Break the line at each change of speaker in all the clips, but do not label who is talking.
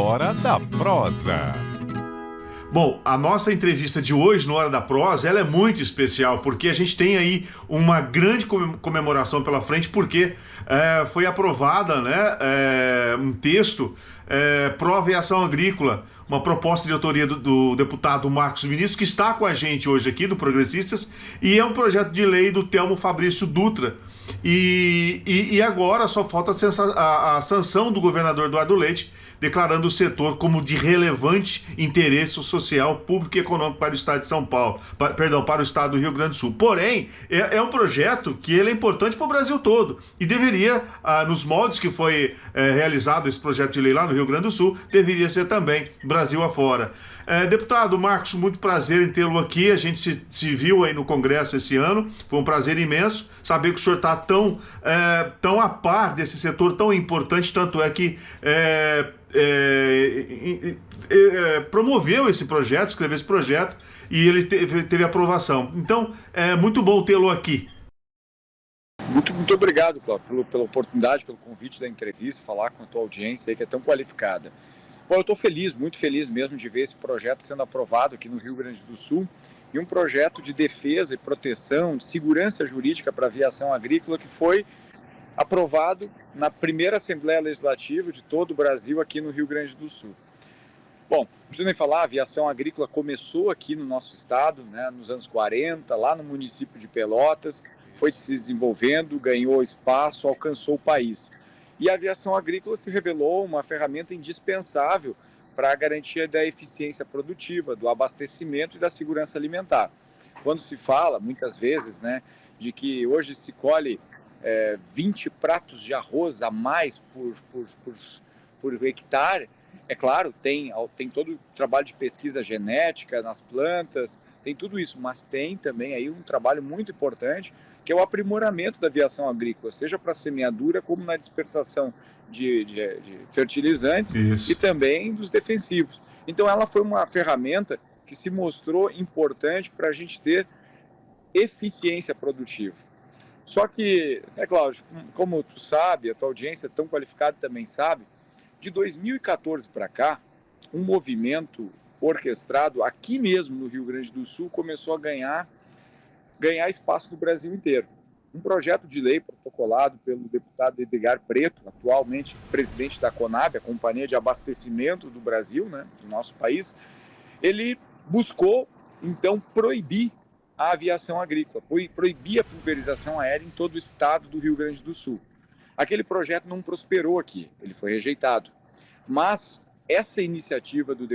Hora da Prosa.
Bom, a nossa entrevista de hoje, no Hora da Prosa, ela é muito especial, porque a gente tem aí uma grande comemoração pela frente, porque foi aprovada, um texto pró-aviação agrícola, uma proposta de autoria do deputado Marcos Vinícius, que está com a gente hoje aqui, do Progressistas, e é um projeto de lei do Telmo Fabrício Dutra. E agora só falta a sanção do governador Eduardo Leite, declarando o setor como de relevante interesse social, público e econômico para o estado de São Paulo, para o estado do Rio Grande do Sul. Porém, é um projeto que ele é importante para o Brasil todo e deveria, nos moldes que foi realizado esse projeto de lei lá no Rio Grande do Sul, deveria ser também Brasil afora. Deputado Marcos, muito prazer em tê-lo aqui. A gente se viu aí no Congresso esse ano, foi um prazer imenso saber que o senhor está tão a par desse setor tão importante, tanto é que promoveu esse projeto, escreveu esse projeto e ele teve aprovação. Então, é muito bom tê-lo aqui.
Muito obrigado, Cláudio, pela oportunidade, pelo convite da entrevista, falar com a tua audiência aí, que é tão qualificada. Bom, eu estou feliz, muito feliz mesmo de ver esse projeto sendo aprovado aqui no Rio Grande do Sul, e um projeto de defesa e proteção, de segurança jurídica para a aviação agrícola que foi aprovado na primeira Assembleia Legislativa de todo o Brasil aqui no Rio Grande do Sul. Bom, não preciso nem falar, a aviação agrícola começou aqui no nosso estado, nos anos 40, lá no município de Pelotas, foi se desenvolvendo, ganhou espaço, alcançou o país. E a aviação agrícola se revelou uma ferramenta indispensável para a garantia da eficiência produtiva, do abastecimento e da segurança alimentar. Quando se fala, muitas vezes, de que hoje se colhe 20 pratos de arroz a mais por hectare, é claro, tem todo o trabalho de pesquisa genética nas plantas, tem tudo isso, mas tem também aí um trabalho muito importante, que é o aprimoramento da aviação agrícola, seja para semeadura, como na dispersação de fertilizantes. Isso. E também dos defensivos. Então ela foi uma ferramenta que se mostrou importante para a gente ter eficiência produtiva. Só que, Cláudio, como tu sabe, a tua audiência tão qualificada também sabe, de 2014 para cá, um movimento orquestrado aqui mesmo no Rio Grande do Sul começou a ganhar espaço no Brasil inteiro. Um projeto de lei protocolado pelo deputado Edgar Preto, atualmente presidente da CONAB, a Companhia de Abastecimento do Brasil, do nosso país, ele buscou, então, proibir a aviação agrícola, proibir a pulverização aérea em todo o estado do Rio Grande do Sul. Aquele projeto não prosperou aqui, ele foi rejeitado. Mas essa iniciativa do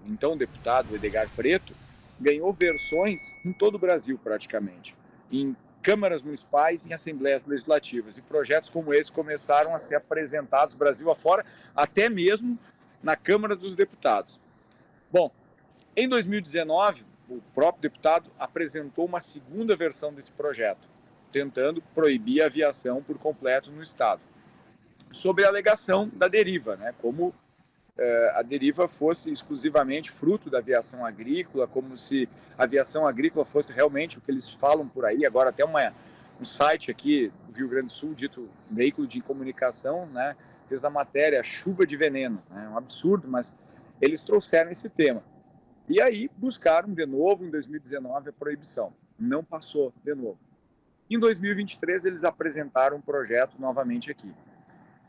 então deputado Edgar Preto, ganhou versões em todo o Brasil praticamente, em câmaras municipais e em assembleias legislativas. E projetos como esse começaram a ser apresentados Brasil afora, até mesmo na Câmara dos Deputados. Bom, em 2019, o próprio deputado apresentou uma segunda versão desse projeto, tentando proibir a aviação por completo no estado, sob a alegação da deriva, como a deriva fosse exclusivamente fruto da aviação agrícola, como se a aviação agrícola fosse realmente o que eles falam por aí. Agora até um site aqui do Rio Grande do Sul, dito veículo de comunicação, fez a matéria Chuva de Veneno. Um absurdo, mas eles trouxeram esse tema. E aí buscaram de novo, em 2019, a proibição. Não passou de novo. Em 2023, eles apresentaram um projeto novamente aqui.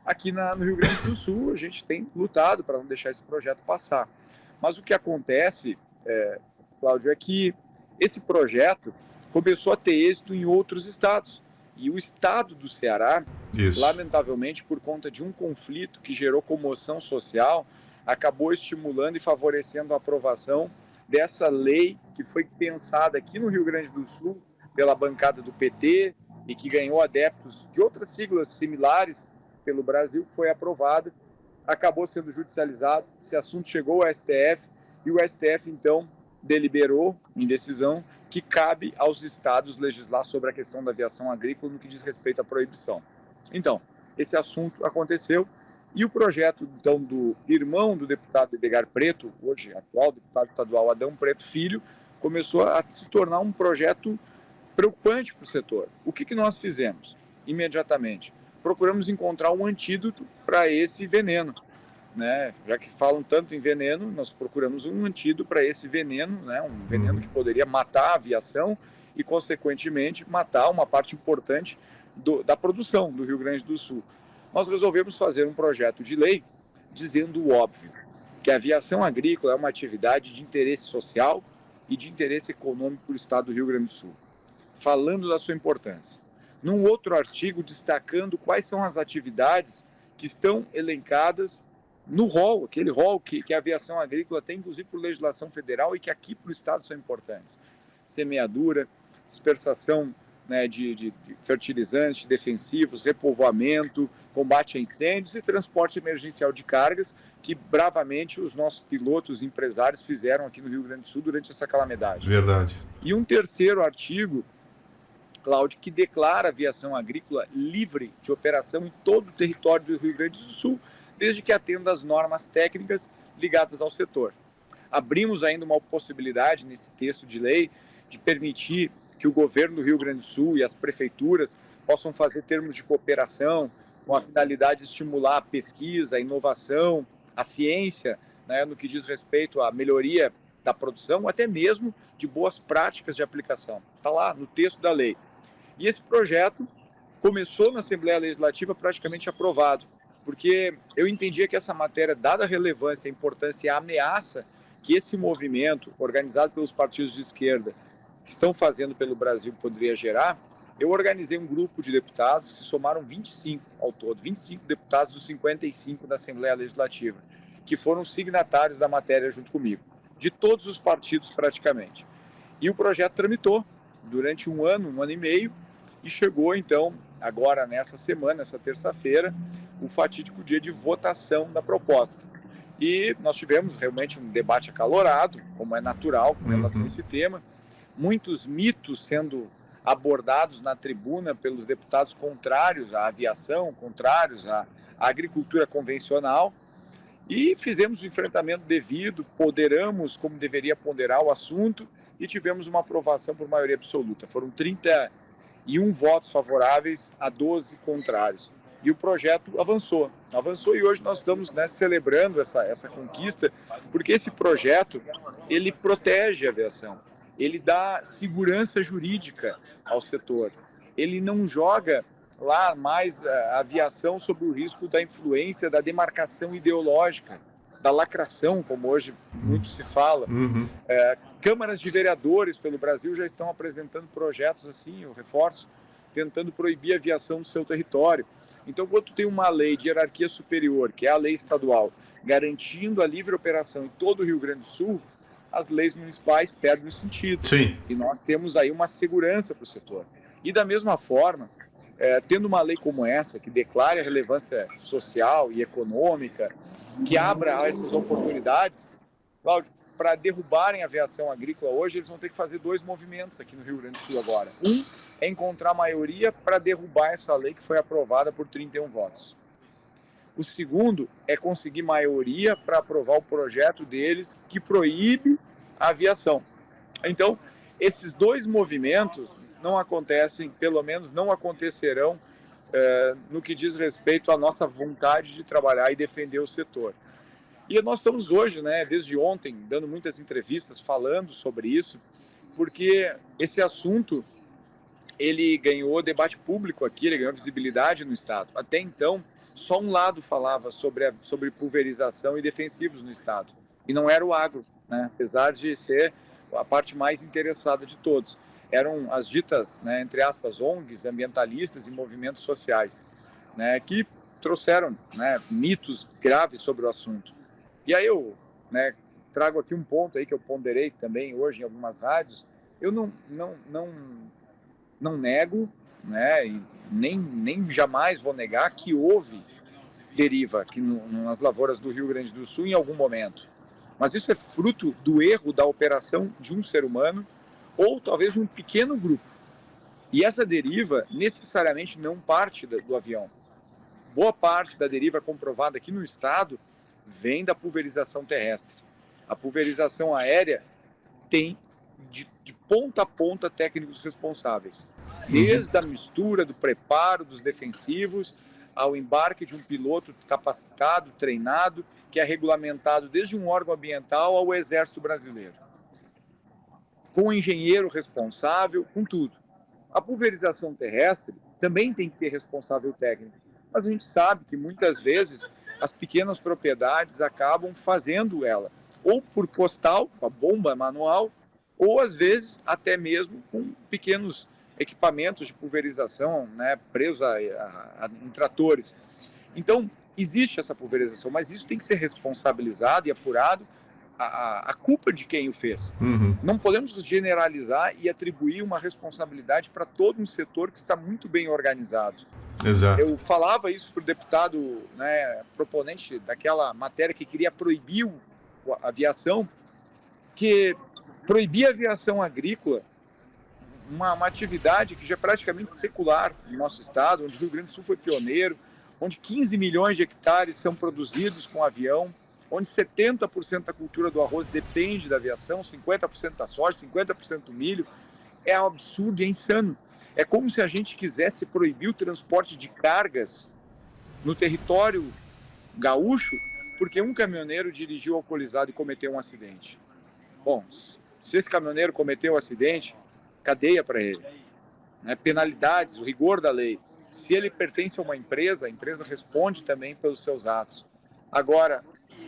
Aqui no Rio Grande do Sul, a gente tem lutado para não deixar esse projeto passar. Mas o que acontece, Cláudio, é que esse projeto começou a ter êxito em outros estados. E o estado do Ceará, lamentavelmente, por conta de um conflito que gerou comoção social, acabou estimulando e favorecendo a aprovação dessa lei que foi pensada aqui no Rio Grande do Sul pela bancada do PT e que ganhou adeptos de outras siglas similares pelo Brasil, foi aprovada, acabou sendo judicializado, esse assunto chegou ao STF e o STF então deliberou em decisão que cabe aos estados legislar sobre a questão da aviação agrícola no que diz respeito à proibição. Então, esse assunto aconteceu e o projeto então do irmão do deputado Edgar Preto, hoje atual deputado estadual Adão Preto Filho, começou a se tornar um projeto preocupante para o setor. O que nós fizemos? Imediatamente procuramos encontrar um antídoto para esse veneno. né, já que falam tanto em veneno, nós procuramos um antídoto para esse veneno, né, um veneno que poderia matar a aviação e, consequentemente, matar uma parte importante da produção do Rio Grande do Sul. Nós resolvemos fazer um projeto de lei dizendo o óbvio, que a aviação agrícola é uma atividade de interesse social e de interesse econômico para o estado do Rio Grande do Sul, falando da sua importância. Num outro artigo, destacando quais são as atividades que estão elencadas no rol, aquele rol que a aviação agrícola tem, inclusive por legislação federal, e que aqui para o estado são importantes. Semeadura, dispersação, né, de fertilizantes defensivos, repovoamento, combate a incêndios e transporte emergencial de cargas, que bravamente os nossos pilotos e empresários fizeram aqui no Rio Grande do Sul durante essa calamidade.
Verdade.
E um terceiro artigo, Cláudio, que declara a aviação agrícola livre de operação em todo o território do Rio Grande do Sul, desde que atenda às normas técnicas ligadas ao setor. Abrimos ainda uma possibilidade nesse texto de lei de permitir que o governo do Rio Grande do Sul e as prefeituras possam fazer termos de cooperação com a finalidade de estimular a pesquisa, a inovação, a ciência, né, no que diz respeito à melhoria da produção, até mesmo de boas práticas de aplicação. Está lá no texto da lei. E esse projeto começou na Assembleia Legislativa praticamente aprovado, porque eu entendia que essa matéria, dada a relevância, a importância e a ameaça que esse movimento, organizado pelos partidos de esquerda, que estão fazendo pelo Brasil, poderia gerar, eu organizei um grupo de deputados, que somaram 25 ao todo, 25 deputados dos 55 da Assembleia Legislativa, que foram signatários da matéria junto comigo, de todos os partidos praticamente. E o projeto tramitou durante um ano e meio, e chegou então, agora nessa semana, essa terça-feira, o fatídico dia de votação da proposta. E nós tivemos realmente um debate acalorado, como é natural com relação a esse tema, muitos mitos sendo abordados na tribuna pelos deputados contrários à aviação, contrários à agricultura convencional, e fizemos o enfrentamento devido, ponderamos como deveria ponderar o assunto e tivemos uma aprovação por maioria absoluta. Foram 31 votos favoráveis a 12 contrários. E o projeto avançou e hoje nós estamos, né, celebrando essa conquista, porque esse projeto, ele protege a aviação, ele dá segurança jurídica ao setor, ele não joga lá mais a aviação sob o risco da influência da demarcação ideológica, da lacração, como hoje muito se fala. Câmaras de vereadores pelo Brasil já estão apresentando projetos assim, eu reforço, tentando proibir a aviação no seu território. Então, quando tem uma lei de hierarquia superior, que é a lei estadual, garantindo a livre operação em todo o Rio Grande do Sul, as leis municipais perdem o sentido.
Sim.
E nós temos aí uma segurança para o setor. E da mesma forma, tendo uma lei como essa, que declare a relevância social e econômica, que abra essas oportunidades, Cláudio, para derrubarem a aviação agrícola hoje, eles vão ter que fazer 2 movimentos aqui no Rio Grande do Sul agora. Um é encontrar maioria para derrubar essa lei que foi aprovada por 31 votos. O segundo é conseguir maioria para aprovar o projeto deles que proíbe a aviação. Então, esses 2 movimentos não acontecem, pelo menos não acontecerão no que diz respeito à nossa vontade de trabalhar e defender o setor. E nós estamos hoje, né, desde ontem, dando muitas entrevistas falando sobre isso, porque esse assunto ele ganhou debate público aqui, ele ganhou visibilidade no estado. Até então, só um lado falava sobre pulverização e defensivos no estado, e não era o agro, né, apesar de ser a parte mais interessada de todos. Eram as ditas, né, entre aspas, ONGs, ambientalistas e movimentos sociais, né, que trouxeram, né, mitos graves sobre o assunto. E aí eu, né, trago aqui um ponto aí que eu ponderei também hoje em algumas rádios. Eu não nego, né, e nem jamais vou negar que houve deriva aqui nas lavouras do Rio Grande do Sul em algum momento. Mas isso é fruto do erro da operação de um ser humano ou talvez de um pequeno grupo. E essa deriva necessariamente não parte do avião. Boa parte da deriva comprovada aqui no estado vem da pulverização terrestre. A pulverização aérea tem de ponta a ponta técnicos responsáveis. Desde a mistura, do preparo dos defensivos, ao embarque de um piloto capacitado, treinado, que é regulamentado desde um órgão ambiental ao Exército Brasileiro, com um engenheiro responsável, com tudo. A pulverização terrestre também tem que ter responsável técnico, mas a gente sabe que muitas vezes as pequenas propriedades acabam fazendo ela, ou por postal, com a bomba manual, ou às vezes até mesmo com pequenos equipamentos de pulverização, né, presos em tratores. Então, existe essa pulverização, mas isso tem que ser responsabilizado e apurado a culpa de quem o fez.
Uhum.
Não podemos generalizar e atribuir uma responsabilidade para todo um setor que está muito bem organizado.
Exato.
Eu falava isso para o deputado, né, proponente daquela matéria que queria proibir a aviação, que proibir a aviação agrícola, uma atividade que já é praticamente secular no nosso estado, onde o Rio Grande do Sul foi pioneiro, onde 15 milhões de hectares são produzidos com avião, onde 70% da cultura do arroz depende da aviação, 50% da soja, 50% do milho. É um absurdo e é insano. É como se a gente quisesse proibir o transporte de cargas no território gaúcho porque um caminhoneiro dirigiu alcoolizado e cometeu um acidente. Bom, se esse caminhoneiro cometeu um acidente, cadeia para ele, né? Penalidades, o rigor da lei. Se ele pertence a empresa, a empresa responde também pelos seus atos. Agora,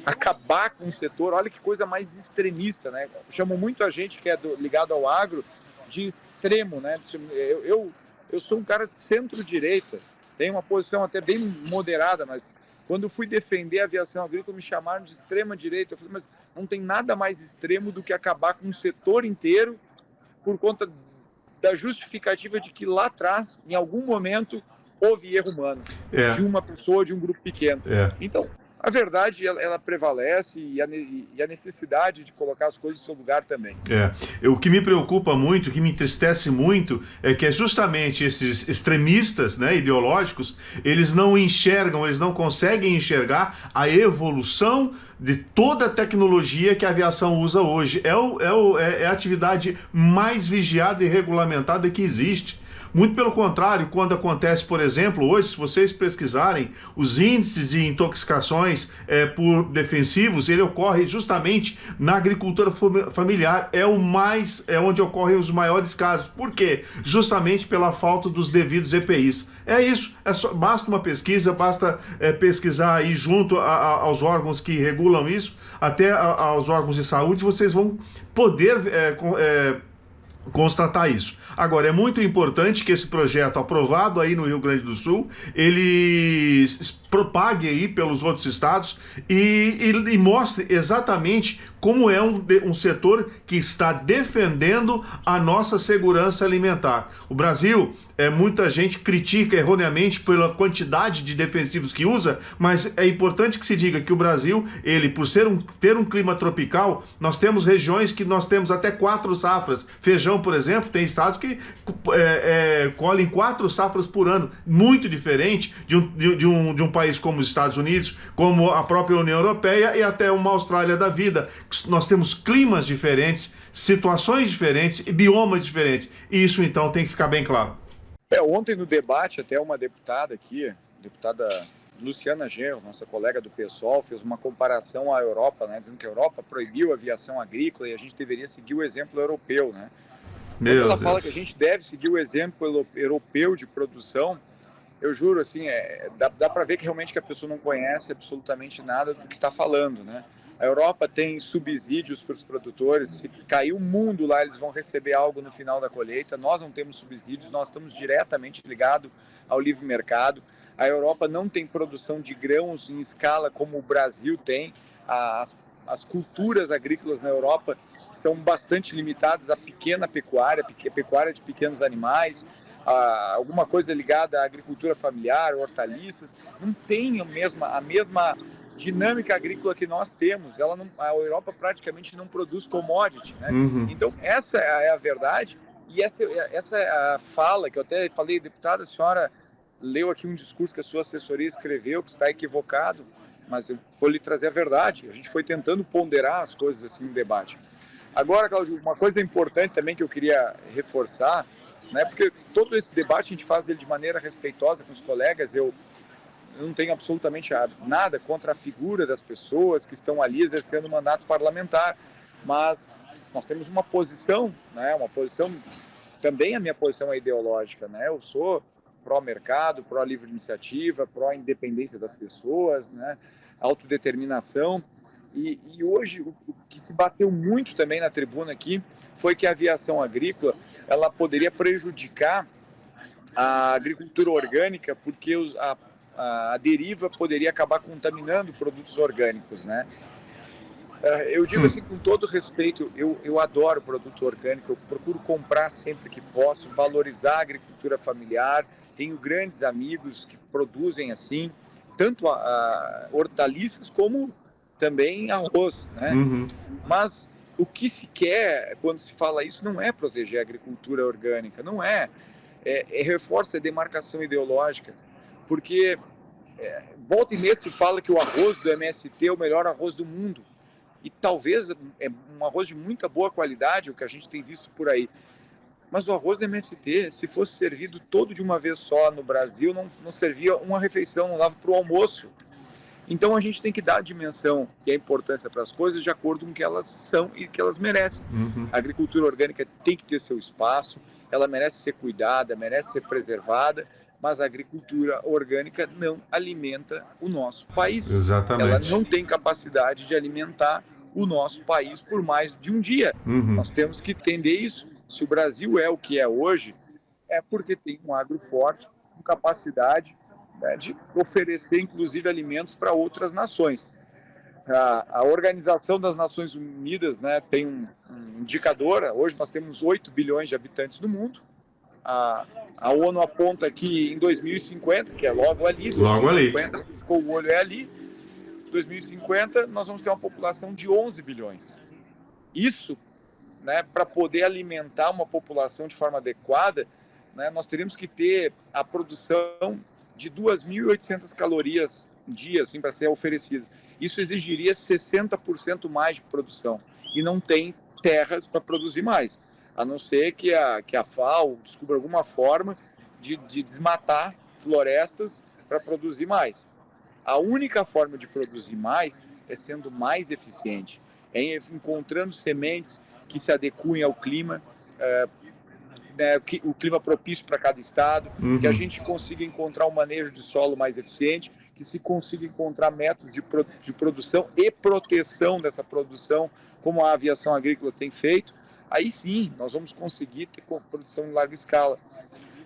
acabar com o setor, olha que coisa mais extremista, né? Chamam muito a gente que é ligado ao agro de extremo, né? Eu sou um cara de centro-direita, tenho uma posição até bem moderada, mas quando eu fui defender a aviação agrícola me chamaram de extrema-direita. Eu falei, mas não tem nada mais extremo do que acabar com um setor inteiro por conta da justificativa de que lá atrás, em algum momento, houve erro humano de uma pessoa, de um grupo pequeno. Então, a verdade, ela prevalece e a necessidade de colocar as coisas no seu lugar também.
O que me preocupa muito, o que me entristece muito, é que é justamente esses extremistas, né, ideológicos, eles não enxergam, eles não conseguem enxergar a evolução de toda a tecnologia que a aviação usa hoje. É a atividade mais vigiada e regulamentada que existe. Muito pelo contrário, quando acontece, por exemplo, hoje, se vocês pesquisarem os índices de intoxicações por defensivos, ele ocorre justamente na agricultura familiar, é onde ocorrem os maiores casos. Por quê? Justamente pela falta dos devidos EPIs. É isso, basta uma pesquisa, basta pesquisar aí junto aos órgãos que regulam isso, até aos órgãos de saúde, vocês vão poder constatar isso. Agora, é muito importante que esse projeto aprovado aí no Rio Grande do Sul, ele propague aí pelos outros estados e mostre exatamente como é um setor que está defendendo a nossa segurança alimentar. O Brasil, muita gente critica erroneamente pela quantidade de defensivos que usa, mas é importante que se diga que o Brasil, ele, por ter um clima tropical, nós temos regiões que nós temos até 4 safras. Feijão, por exemplo, tem estados que colhem 4 safras por ano, muito diferente de um país como os Estados Unidos, como a própria União Europeia e até uma Austrália da vida. Nós temos climas diferentes, situações diferentes e biomas diferentes. E isso, então, tem que ficar bem claro.
Ontem no debate, até uma deputada aqui, deputada Luciana Genro, nossa colega do PSOL, fez uma comparação à Europa, né, dizendo que a Europa proibiu a aviação agrícola e a gente deveria seguir o exemplo europeu, né? Quando ela fala que a gente deve seguir o exemplo europeu de produção, eu juro, assim, dá para ver que realmente que a pessoa não conhece absolutamente nada do que está falando, né? A Europa tem subsídios para os produtores, se cair o mundo lá, eles vão receber algo no final da colheita. Nós não temos subsídios, nós estamos diretamente ligados ao livre mercado. A Europa não tem produção de grãos em escala como o Brasil tem. As culturas agrícolas na Europa são bastante limitadas à pequena pecuária de pequenos animais, alguma coisa ligada à agricultura familiar, hortaliças. Não tem a mesma dinâmica agrícola que nós temos. A Europa praticamente não produz commodity, né?
Uhum.
Então, essa é a verdade, e essa é a fala que eu até falei, deputada, a senhora leu aqui um discurso que a sua assessoria escreveu, que está equivocado, mas eu vou lhe trazer a verdade. A gente foi tentando ponderar as coisas assim no debate. Agora, Cláudio, uma coisa importante também que eu queria reforçar, né, porque todo esse debate a gente faz ele de maneira respeitosa com os colegas. Eu eu não tenho absolutamente nada contra a figura das pessoas que estão ali exercendo o mandato parlamentar, mas nós temos uma posição, né, uma posição, também a minha posição é ideológica, né, eu sou pró-mercado, pró-livre iniciativa, pró-independência das pessoas, né, autodeterminação, e hoje o que se bateu muito também na tribuna aqui foi que a aviação agrícola, ela poderia prejudicar a agricultura orgânica, porque a deriva poderia acabar contaminando produtos orgânicos, né? Eu digo assim, com todo respeito, eu adoro produto orgânico, eu procuro comprar sempre que posso, valorizar a agricultura familiar, tenho grandes amigos que produzem assim, tanto hortaliças como também arroz, né?
Uhum.
Mas o que se quer quando se fala isso não é proteger a agricultura orgânica, não é. Reforça a demarcação ideológica, porque volta e meia se fala que o arroz do MST é o melhor arroz do mundo, e talvez é um arroz de muita boa qualidade, o que a gente tem visto por aí, mas o arroz do MST, se fosse servido todo de uma vez só no Brasil, não servia uma refeição, não dava para o almoço. Então a gente tem que dar a dimensão e a importância para as coisas de acordo com o que elas são e que elas merecem.
Uhum.
A agricultura orgânica tem que ter seu espaço, ela merece ser cuidada, merece ser preservada, mas a agricultura orgânica não alimenta o nosso país.
Exatamente.
Ela não tem capacidade de alimentar o nosso país por mais de um dia.
Uhum.
Nós temos que entender isso. Se o Brasil é o que é hoje, é porque tem um agro forte, com capacidade, né, de oferecer, inclusive, alimentos para outras nações. A Organização das Nações Unidas, né, tem um indicador. Hoje nós temos 8 bilhões de habitantes no mundo. A ONU aponta que em 2050, que é logo ali, 2050, ficou o olho ali, 2050 nós vamos ter uma população de 11 bilhões. Isso, né, para poder alimentar uma população de forma adequada, né, nós teríamos que ter a produção de 2.800 calorias dia, assim, para ser oferecida. Isso exigiria 60% mais de produção, e não tem terras para produzir mais, a não ser que a FAO descubra alguma forma de desmatar florestas para produzir mais. A única forma de produzir mais é sendo mais eficiente, é encontrando sementes que se adequem ao clima, o clima propício para cada estado,
uhum.
Que a gente consiga encontrar um manejo de solo mais eficiente, que se consiga encontrar métodos de produção e proteção dessa produção, como a aviação agrícola tem feito. Aí sim, nós vamos conseguir ter produção em larga escala.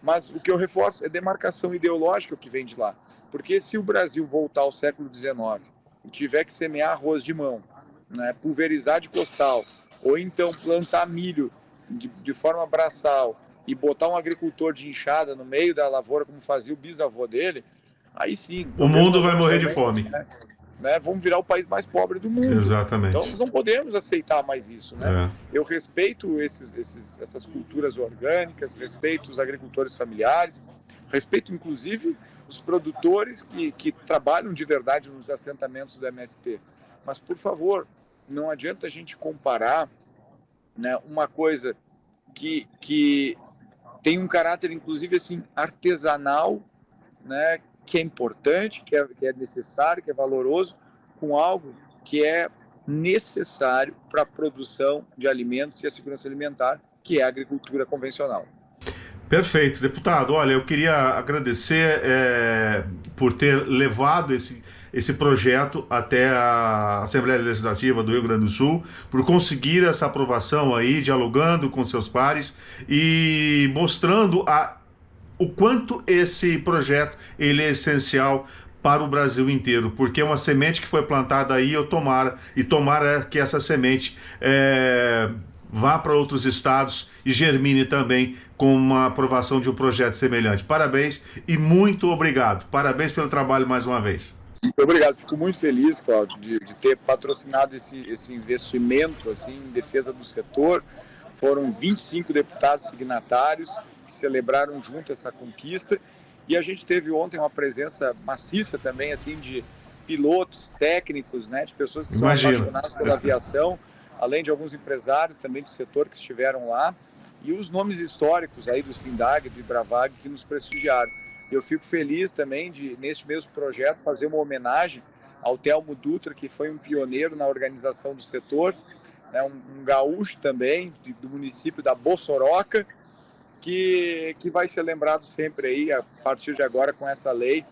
Mas o que eu reforço é demarcação ideológica que vem de lá. Porque se o Brasil voltar ao século XIX e tiver que semear arroz de mão, né, pulverizar de costal, ou então plantar milho de forma braçal e botar um agricultor de enxada no meio da lavoura, como fazia o bisavô dele, aí sim...
O mundo vai morrer de fome.
Né, vamos virar o país mais pobre do mundo.
Exatamente.
Então, nós não podemos aceitar mais isso, né? Eu respeito essas culturas orgânicas, respeito os agricultores familiares, respeito, inclusive, os produtores que trabalham de verdade nos assentamentos do MST. Mas, por favor, não adianta a gente comparar, né, uma coisa que tem um caráter, inclusive, assim, artesanal, né, que é importante, que é necessário, que é valoroso, com algo que é necessário para a produção de alimentos e a segurança alimentar, que é a agricultura convencional.
Perfeito, deputado. Olha, eu queria agradecer por ter levado esse projeto até a Assembleia Legislativa do Rio Grande do Sul, por conseguir essa aprovação aí, dialogando com seus pares e mostrando o quanto esse projeto ele é essencial para o Brasil inteiro, porque é uma semente que foi plantada aí, tomara que essa semente vá para outros estados e germine também com uma aprovação de um projeto semelhante. Parabéns e muito obrigado. Parabéns pelo trabalho mais uma vez.
Muito obrigado. Fico muito feliz, Cláudio, de ter patrocinado esse investimento assim, em defesa do setor. Foram 25 deputados signatários que celebraram junto essa conquista, e a gente teve ontem uma presença maciça também, assim, de pilotos, técnicos, né, de pessoas que são apaixonadas pela aviação, além de alguns empresários também do setor que estiveram lá, e os nomes históricos aí do SINDAG, do IBRAVAG, que nos prestigiaram. Eu fico feliz também de, nesse mesmo projeto, fazer uma homenagem ao Telmo Dutra, que foi um pioneiro na organização do setor, né, um gaúcho também, do município da Bossoroca, que vai ser lembrado sempre aí, a partir de agora, com essa lei,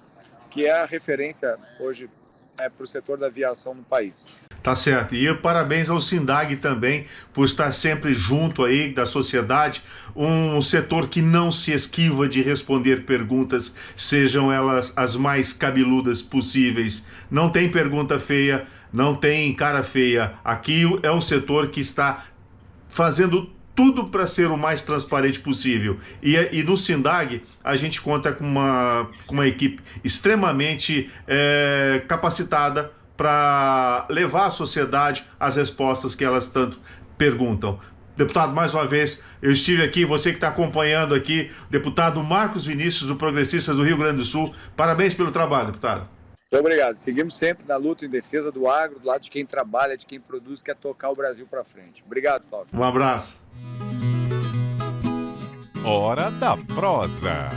que é a referência hoje para o setor da aviação no país.
Tá certo. E parabéns ao SINDAG também por estar sempre junto aí da sociedade, um setor que não se esquiva de responder perguntas, sejam elas as mais cabeludas possíveis. Não tem pergunta feia, não tem cara feia. Aqui é um setor que está fazendo tudo para ser o mais transparente possível. E no SINDAG a gente conta com uma equipe extremamente capacitada para levar à sociedade as respostas que elas tanto perguntam. Deputado, mais uma vez, eu estive aqui, você que está acompanhando aqui, deputado Marcos Vinícius, do Progressistas do Rio Grande do Sul. Parabéns pelo trabalho, deputado.
Muito obrigado. Seguimos sempre na luta em defesa do agro, do lado de quem trabalha, de quem produz, quer tocar o Brasil para frente. Obrigado, Cláudio.
Um abraço.
Hora da prosa.